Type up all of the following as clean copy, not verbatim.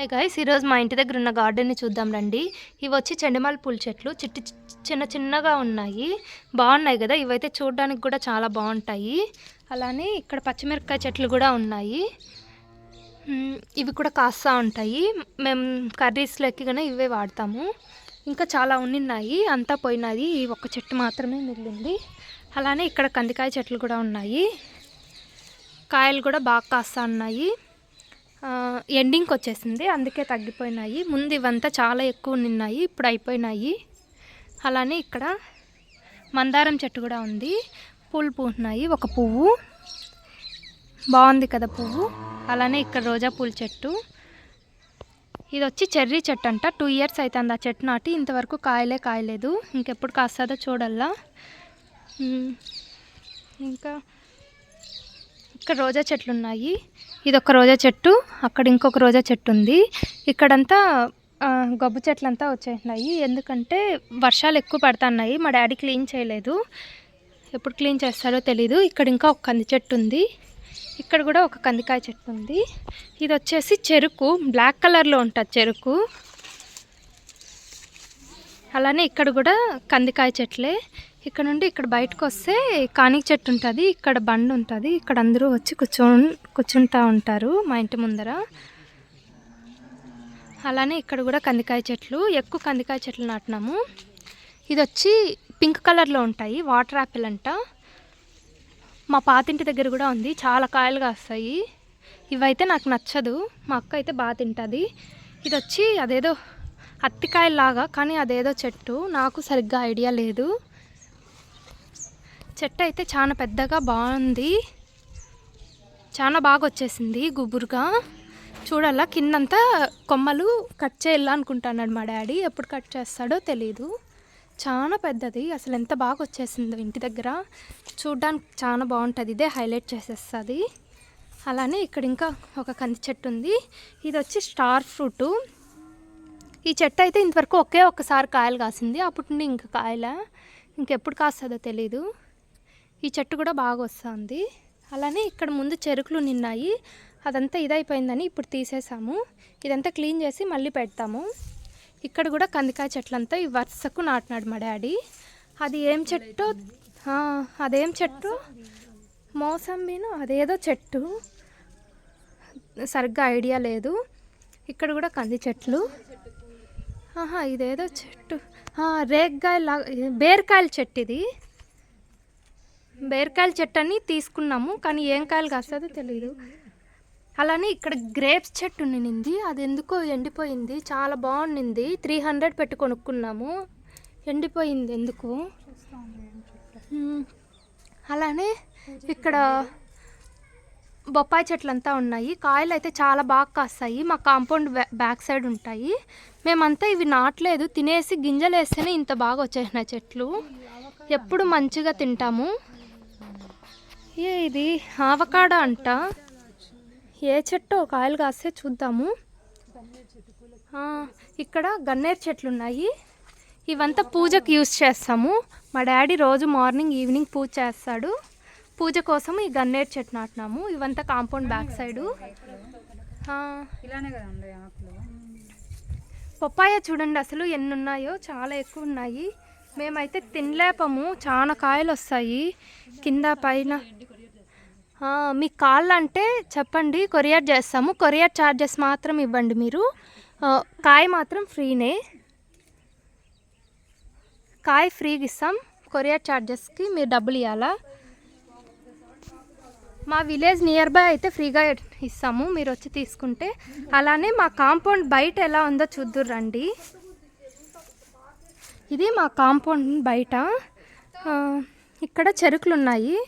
Hi guys, ఈరోజు మా ఇంటి దగ్గర ఉన్న గార్డెన్ని చూద్దాం రండి. ఇవి వచ్చి చెండుమల్లి పూల చెట్లు చిన్నగా ఉన్నాయి. బాగున్నాయి కదా, ఇవైతే చూడడానికి కూడా చాలా బాగుంటాయి. అలానే ఇక్కడ పచ్చిమిరపకాయ చెట్లు కూడా ఉన్నాయి. ఇవి కూడా కాస్తూ ఉంటాయి. మేము కర్రీస్లోకి కానీ ఇవే వాడతాము. ఇంకా చాలా ఉన్నాయి, అంతా పోయినది. ఈ ఒక్క చెట్టు మాత్రమే మిగిలింది. అలానే ఇక్కడ కందికాయ చెట్లు కూడా ఉన్నాయి. కాయలు కూడా బాగా కాస్తూ ఉన్నాయి. ఎండింగ్కి వచ్చేసింది, అందుకే తగ్గిపోయినాయి. ముందు ఇవంతా చాలా ఎక్కువ ఉన్నాయి, ఇప్పుడు అయిపోయినాయి. అలానే ఇక్కడ మందారం చెట్టు కూడా ఉంది. పూలు పూస్తున్నాయి, ఒక పువ్వు బాగుంది కదా పువ్వు. అలానే ఇక్కడ రోజా పూల చెట్టు. ఇది వచ్చి చెర్రీ చెట్టు అంట. 2 years అవుతుంది ఆ చెట్టు నాటి. ఇంతవరకు కాయలేదు. ఇంకెప్పుడు కాస్తుందో చూడాలా. ఇంకా ఇక్కడ రోజా చెట్లు ఉన్నాయి. ఇది ఒక రోజా చెట్టు, అక్కడ ఇంకొక రోజా చెట్టు ఉంది. ఇక్కడంతా గబ్బు చెట్లంతా వచ్చేసినాయి, ఎందుకంటే వర్షాలు ఎక్కువ పడుతున్నాయి. మా డాడీ క్లీన్ చేయలేదు, ఎప్పుడు క్లీన్ చేస్తారో తెలీదు. ఇక్కడ ఇంకా ఒక కంది చెట్టు ఉంది. ఇక్కడ కూడా ఒక కందికాయ చెట్టు ఉంది. ఇది వచ్చేసి చెరుకు, బ్లాక్ కలర్లో ఉంటుంది చెరుకు. అలానే ఇక్కడ కూడా కందికాయ చెట్లే. ఇక్కడ నుండి ఇక్కడ బయటకు వస్తే కానిక చెట్టు ఉంటుంది, ఇక్కడ బండి ఉంటుంది. ఇక్కడ అందరూ వచ్చి కూర్చుంటూ ఉంటారు మా ఇంటి ముందర. అలానే ఇక్కడ కూడా కందికాయ చెట్లు, ఎక్కువ కందికాయ చెట్లు నాటినాము. ఇది వచ్చి పింక్ కలర్లో ఉంటాయి, వాటర్ యాపిల్ అంట. మా పాతింటి దగ్గర కూడా ఉంది, చాలా కాయలు కాస్తాయి. ఇవైతే నాకు నచ్చదు, మా అక్క అయితే బాగా తింటుంది. ఇది వచ్చి అదేదో అత్తికాయలాగా, కానీ అదేదో చెట్టు, నాకు సరిగ్గా ఐడియా లేదు. చెట్టు అయితే చాలా పెద్దగా బాగుంది, చాలా బాగా వచ్చేసింది గుబురుగా. చూడాలా, కిందంతా కొమ్మలు కట్ చేయాలనుకుంటున్నాడు మా డాడీ. ఎప్పుడు కట్ చేస్తాడో తెలీదు. చాలా పెద్దది, అసలు ఎంత బాగా వచ్చేసిందో ఇంటి దగ్గర. చూడ్డానికి చాలా బాగుంటుంది, ఇదే హైలైట్ చేసేస్తుంది. అలానే ఇక్కడ ఇంకా ఒక కంది చెట్టు ఉంది. ఇది వచ్చి స్టార్ ఫ్రూటు. ఈ చెట్టు అయితే ఇంతవరకు ఒక్కసారి కాయలు కాసింది, అప్పటి నుండి ఇంకా కాయలే. ఇంకెప్పుడు కాస్తుందో తెలీదు. ఈ చెట్టు కూడా బాగా వస్తుంది. అలానే ఇక్కడ ముందు చెరుకులు నిన్నాయి, అదంతా ఇదైపోయిందని ఇప్పుడు తీసేసాము. ఇదంతా క్లీన్ చేసి మళ్ళీ పెడతాము. ఇక్కడ కూడా కందికాయ చెట్లంతా ఈ వరుసకు నాటినాడు మా డాడీ. అది ఏం చెట్టు, అదేం చెట్టు, మోసంబీను అదేదో చెట్టు, సరిగ్గా ఐడియా లేదు. ఇక్కడ కూడా కంది చెట్లు. ఇదేదో చెట్టు, రేగ్గాయలా, బీరకాయల చెట్టు. ఇది బీరకాయల చెట్టు అని తీసుకున్నాము, కానీ ఏం కాయలు కాస్తుందో తెలియదు. అలానే ఇక్కడ గ్రేప్స్ చెట్టు నింది, అది ఎందుకో ఎండిపోయింది. చాలా బాగుండింది, 300 పెట్టి కొనుక్కున్నాము, ఎండిపోయింది ఎందుకు. అలానే ఇక్కడ బొప్పాయి చెట్లంతా ఉన్నాయి. కాయలు అయితే చాలా బాగా కాస్తాయి. మా కాంపౌండ్ బ్యాక్ సైడ్ ఉంటాయి. మేమంతా ఇవి నాటలేదు, తినేసి గింజలు వేస్తేనే ఇంత బాగా వచ్చేసినాయి చెట్లు. ఎప్పుడు మంచిగా తింటాము. ఇది ఆవకాడ అంట. ఏ చెట్టు కాయలు కాస్తే చూద్దాము. ఇక్కడ గన్నేరు చెట్లు ఉన్నాయి. ఇవంతా పూజకు యూస్ చేస్తాము. మా డాడీ రోజు మార్నింగ్ ఈవినింగ్ పూజ చేస్తాడు. పూజ కోసం ఈ గన్నేరు చెట్టు నాటినాము. ఇవంతా కాంపౌండ్ బ్యాక్ సైడు. పప్పాయ చూడండి అసలు ఎన్ని ఉన్నాయో, చాలా ఎక్కువ ఉన్నాయి. మేమైతే తినలేపము, చాలా కాయలు వస్తాయి కింద పైన. మీకు కావాలంటే చెప్పండి, కొరియర్ చేస్తాము. కొరియర్ ఛార్జెస్ మాత్రం ఇవ్వండి మీరు. కాయ మాత్రం ఫ్రీనే, కాయ ఫ్రీగా ఇస్తాం. కొరియర్ ఛార్జెస్కి మీరు డబ్బులు ఇవ్వాలా. మా విలేజ్ నియర్ బై అయితే ఫ్రీగా ఇస్తాము, మీరు వచ్చి తీసుకుంటే. అలానే మా కాంపౌండ్ బయట ఎలా ఉందో చూద్దురు రండి. ఇది మా కాంపౌండ్ బయట. ఇక్కడ చెరుకులు ఉన్నాయి.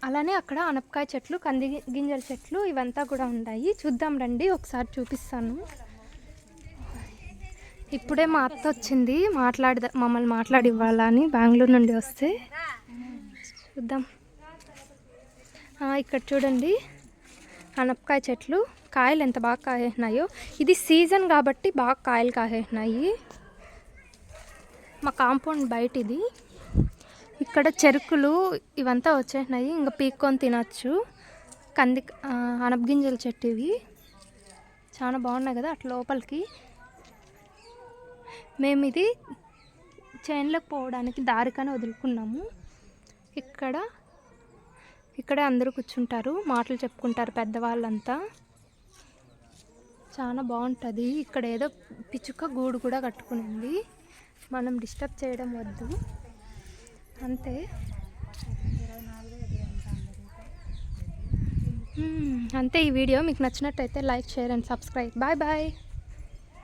అలానే అక్కడ అనపకాయ చెట్లు, కంది గింజల చెట్లు, ఇవంతా కూడా ఉన్నాయి. చూద్దాం రండి, ఒకసారి చూపిస్తాను. ఇప్పుడే మా అత్త వచ్చింది, మమ్మల్ని మాట్లాడివ్వాలని, బెంగళూరు నుండి వస్తే. చూద్దాం. ఇక్కడ చూడండి అనపకాయ చెట్లు, కాయలు ఎంత బాగా కాసేసినాయో. ఇది సీజన్ కాబట్టి బాగా కాయలు కాసేసినాయి. మా కాంపౌండ్ బయట ఇది. ఇక్కడ చెరుకులు ఇవంతా వచ్చేసినాయి, ఇంకా పీక్కొని తినచ్చు. అనపగింజల చెట్టు ఇవి, చాలా బాగున్నాయి కదా అట్లా లోపలికి. మేము ఇది చైన్లోకి పోవడానికి దారికని వదులుకున్నాము. ఇక్కడే అందరూ కూర్చుంటారు, మాటలు చెప్పుకుంటారు పెద్దవాళ్ళంతా. చాలా బాగుంటుంది. ఇక్కడ ఏదో పిచ్చుక గూడు కూడా కట్టుకునింది, మనం డిస్టర్బ్ చేయడం వద్దు అంతే. అంతే. ఈ వీడియో మీకు నచ్చినట్టయితే like, share and subscribe. Bye bye.